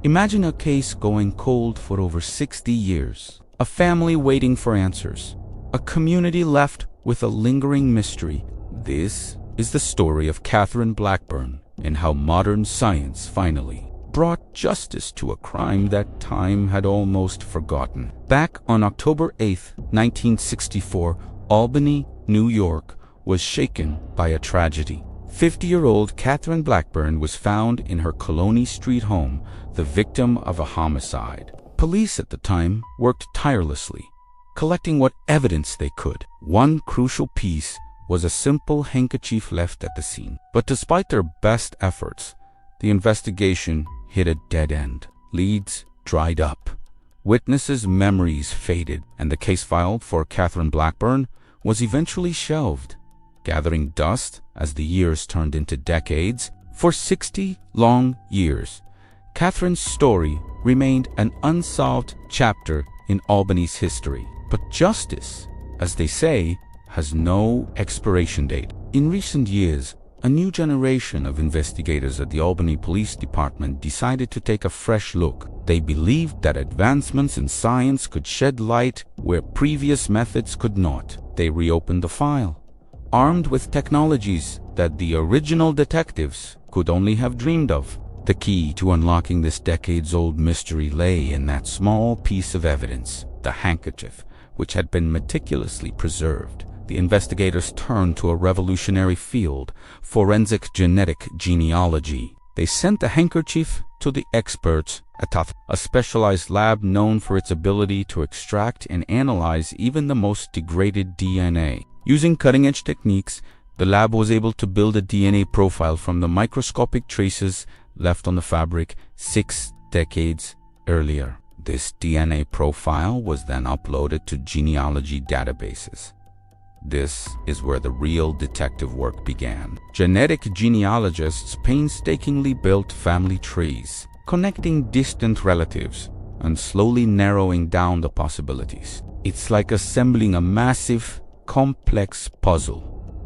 Imagine a case going cold for over 60 years, a family waiting for answers, a community left with a lingering mystery. This is the story of Catherine Blackburn and how modern science finally brought justice to a crime that time had almost forgotten. Back on October 8, 1964, Albany, New York, was shaken by a tragedy. 50-year-old Catherine Blackburn was found in her Colony Street home, the victim of a homicide. Police at the time worked tirelessly, collecting what evidence they could. One crucial piece was a simple handkerchief left at the scene. But despite their best efforts, the investigation hit a dead end. Leads dried up, witnesses' memories faded, and the case file for Catherine Blackburn was eventually shelved, gathering dust as the years turned into decades. For 60 long years, Catherine's story remained an unsolved chapter in Albany's history. But justice, as they say, has no expiration date. In recent years, a new generation of investigators at the Albany Police Department decided to take a fresh look. They believed that advancements in science could shed light where previous methods could not. They reopened the file, armed with technologies that the original detectives could only have dreamed of. The key to unlocking this decades-old mystery lay in that small piece of evidence, the handkerchief, which had been meticulously preserved. The investigators turned to a revolutionary field, forensic genetic genealogy. They sent the handkerchief to the experts at Othram, a specialized lab known for its ability to extract and analyze even the most degraded DNA. Using cutting-edge techniques, the lab was able to build a DNA profile from the microscopic traces left on the fabric 6 decades earlier. This DNA profile was then uploaded to genealogy databases. This is where the real detective work began. Genetic genealogists painstakingly built family trees, connecting distant relatives and slowly narrowing down the possibilities. It's like assembling a massive, complex puzzle,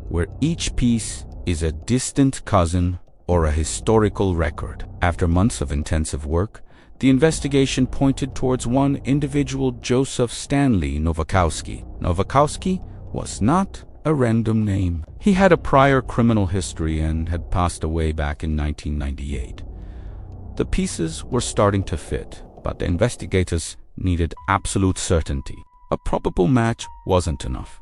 where each piece is a distant cousin or a historical record. After months of intensive work, the investigation pointed towards one individual, Joseph Stanley Nowakowski. Nowakowski was not a random name. He had a prior criminal history and had passed away back in 1998. The pieces were starting to fit, but the investigators needed absolute certainty. A probable match wasn't enough.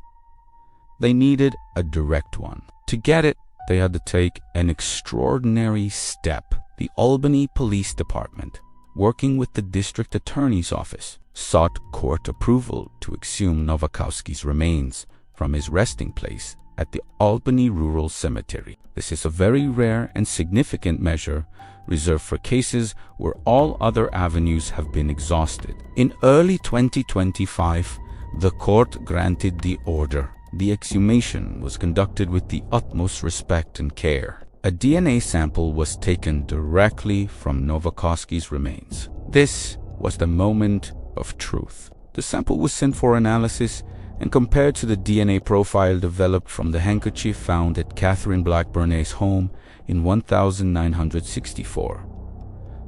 They needed a direct one. To get it, they had to take an extraordinary step. The Albany Police Department, working with the district attorney's office, sought court approval to exhume Nowakowski's remains from his resting place at the Albany Rural Cemetery. This is a very rare and significant measure reserved for cases where all other avenues have been exhausted. In early 2025, the court granted the order. The exhumation was conducted with the utmost respect and care. A DNA sample was taken directly from Nowakowski's remains. This was the moment of truth. The sample was sent for analysis and compared to the DNA profile developed from the handkerchief found at Catherine Blackburn's home in 1964.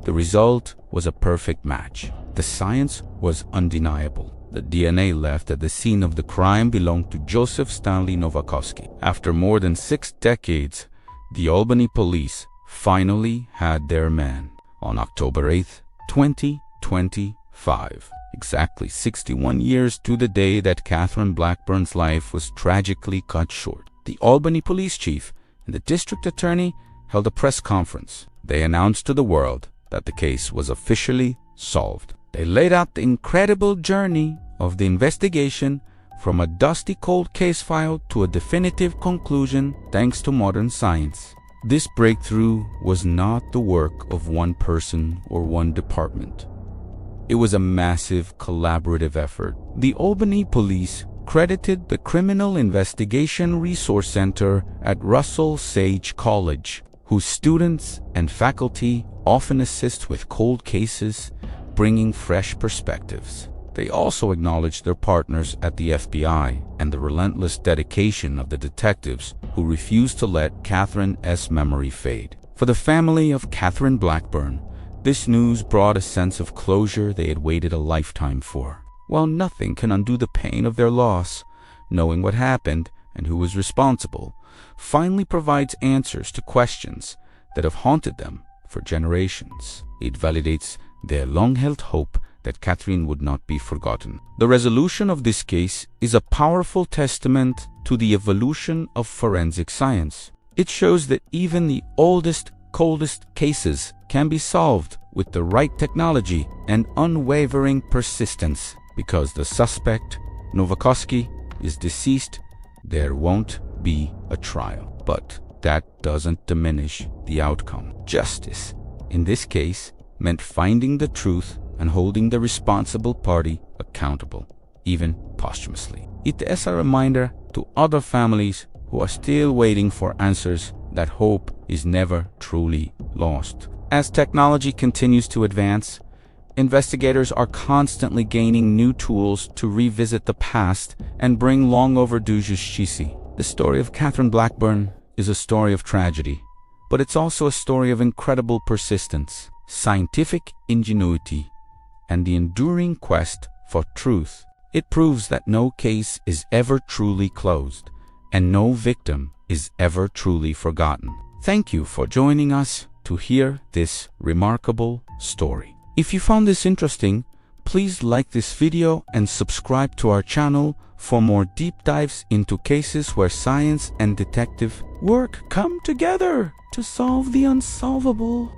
The result was a perfect match. The science was undeniable. The DNA left at the scene of the crime belonged to Joseph Stanley Nowakowski. After more than 6 decades, the Albany police finally had their man. On October 8, 2025, exactly 61 years to the day that Catherine Blackburn's life was tragically cut short, the Albany police chief and the district attorney held a press conference. They announced to the world that the case was officially solved. They laid out the incredible journey of the investigation from a dusty cold case file to a definitive conclusion thanks to modern science. This breakthrough was not the work of one person or one department. It was a massive collaborative effort. The Albany police credited the Criminal Investigation Resource Center at Russell Sage College, whose students and faculty often assist with cold cases, bringing fresh perspectives. They also acknowledged their partners at the FBI and the relentless dedication of the detectives who refused to let Catherine's memory fade. For the family of Catherine Blackburn, This news brought a sense of closure they had waited a lifetime for. While nothing can undo the pain of their loss, knowing what happened and who was responsible finally provides answers to questions that have haunted them for generations. It validates their long-held hope that Catherine would not be forgotten. The resolution of this case is a powerful testament to the evolution of forensic science. It shows that even the oldest, coldest cases can be solved with the right technology and unwavering persistence. Because the suspect, Nowakowski, is deceased, there won't be a trial. But that doesn't diminish the outcome. Justice, in this case, meant finding the truth and holding the responsible party accountable, even posthumously. It is a reminder to other families who are still waiting for answers that hope is never truly lost. As technology continues to advance, investigators are constantly gaining new tools to revisit the past and bring long overdue justice. The story of Catherine Blackburn is a story of tragedy, but it's also a story of incredible persistence, scientific ingenuity, and the enduring quest for truth. It proves that no case is ever truly closed, and no victim is ever truly forgotten. Thank you for joining us to hear this remarkable story. If you found this interesting, please like this video and subscribe to our channel for more deep dives into cases where science and detective work come together to solve the unsolvable.